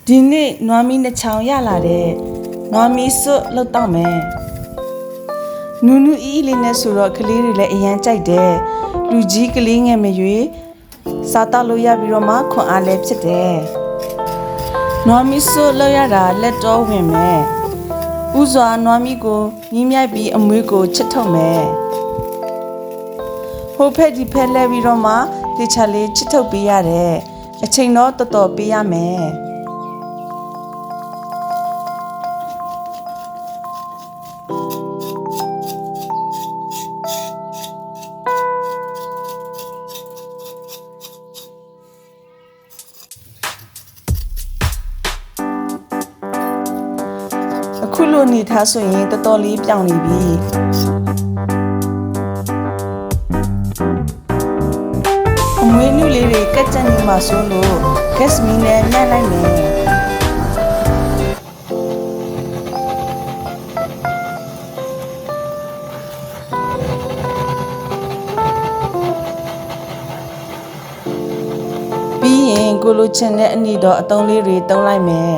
ဒီနေ့နွားမီးနှစ်ချောင်ရလာတဲ့နွားမီးစွတ်လောက်တော့မယ်နူးနူးအီးလေးနဲ့ဆိုတော့ကလေးတွေလည်းအရန်ကြိုက်တယ်လူကြီးကလေးငယ်မရွေးစားတော့လို့ရပြီးတော့မှခွန်အားလည်းဖြစ်တယ်နွားမီးစွတ်လောက်ရတာလက်တော်ဝင်မယ်ဥစွာနွားမီးကိုမြင်းမြိုက်ပြီးအမွေးကိုချစ်ထုတ်မယ်ဟိုဖက်ဒီဖက်လဲပြီးတော့မှတေချာလေးချစ်ထုတ်ပေးရတယ်အချိန်တော့တော်တော်ပေးရမယ်အခုလိုနေထားဆိုရင်တော်တော်လေးပြောင်းနေပြီအမွေးနုလေးတွေကက်ကြက်နေမှာဆိုလို့ gas မီးနဲ့ညှက်လိုက်မယ်ပြီးရင်ကိုလိုချင်တဲ့အနည်းတော့အသုံးလေးတွေတုံးလိုက်မယ်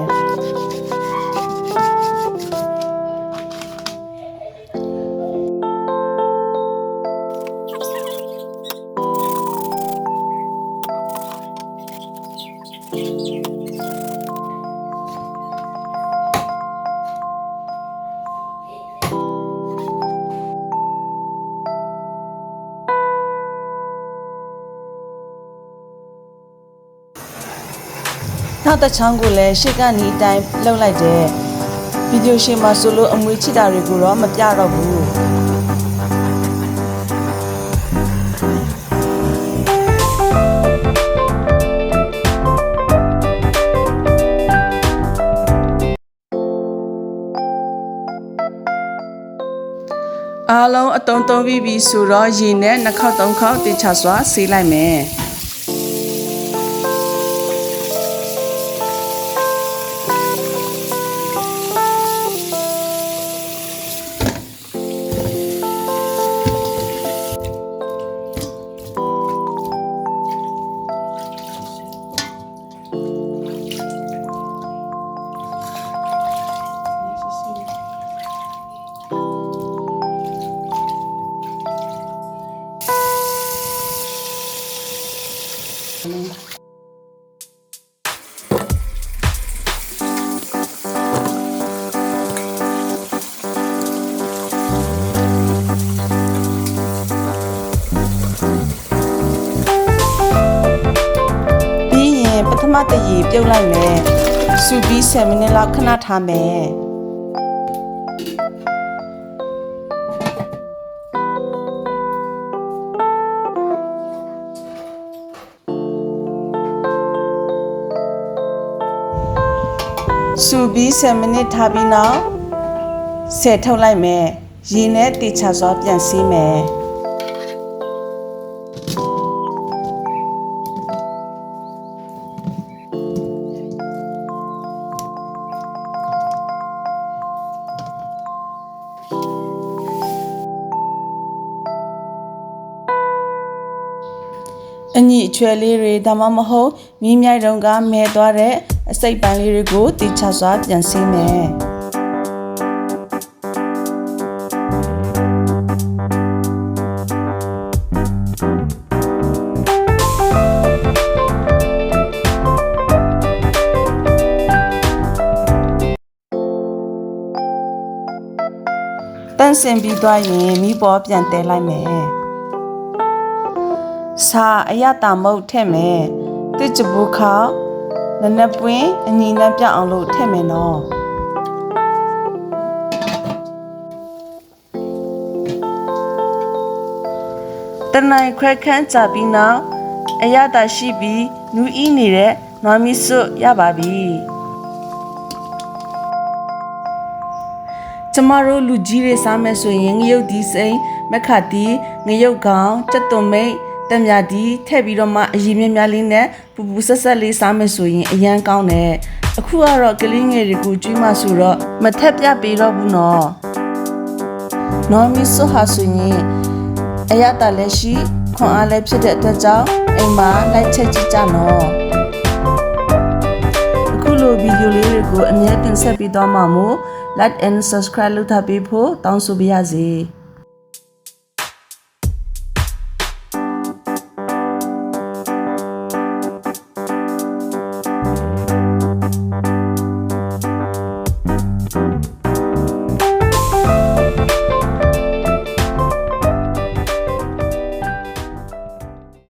နောက်တစ်ချောင်းကိုလည်းရှေ့ကနေအတိုင်းလှုပ်လိုက်တယ်ဗီဒီယိုရှင်းမှာဆိုလို့အမွေးချစ်တာတွေကိုတော့မပြတော့ဘူးအားလုံးအတုံးသုံးပြီးပြီဆိုတော့ရေနဲ့2ခေါက်3ခေါက်တင်ချစွာဆေးလိုက်မယ်ပထမတရေပြုတ်လိုက်မယ်စူပြီး7မိနစ်လောက်ခဏထားမယ်စူပြီး7မိနစ်ထားပြီးနောက်ဆယ်ထုတ်လိုက်မယ်ရေနဲ့တေချာစွာပြန်ဆေးမယ်အညီအချွဲလေးတွေဒါမှမဟုတ်မီးမြိုက်တုံးကမဲသွားတဲ့အစိတ်ပိုင်းလေးတွေကိုတေချာစွာပြန်ဆေးမယ်တန့်စင်ပြီးသွားရင်မီးပေါ်ပြန်တဲလိုက်မယ်စာအရတာမုတ်ထည့်မယ်တစ်ချဘူခေါနနက်ပွင့်အညီနဲ့ပြအောင်လို့ထည့်မယ်နော်တနိုင်ခွဲခန်းကြပြီးနောက်အရတာရှိပြီးနူးအီးနေတဲ့နွားမီးစွတ်ရပါပြီကျမတို့လူကြီးတွေစားမယ်ဆိုရင်ငရုတ်ဒီစိမ့်မခတ်တီငရုတ်ကောင်စက်သွန်မိတ်တမြဒီထည့်ပြီးတော့မှအရင်များလေးနဲ့ပူပူဆက်ဆက်လေးစားမယ်ဆိုရင်အရန်ကောင်းတယ်အခုကတော့ကလေးငယ်တွေကိုကျွေးမှဆိုတော့မထက်ပြပေးတော့ဘူးနော်နော်မီဆိုဟာဆိုရင်အရတာလည်းရှိခွန်အားလည်းဖြစ်တဲ့အတွက်ကြောင့်အိမ်မှာလိုက်ချက်ကြည့်ကြနော်အခု လိုဗီဒီယိုလေးတွေကိုအမြဲတင်ဆက်ပေးသွားမှာမို့ like and subscribe လုပ်ထားပေးဖို့တောင်းဆိုပါရစေ။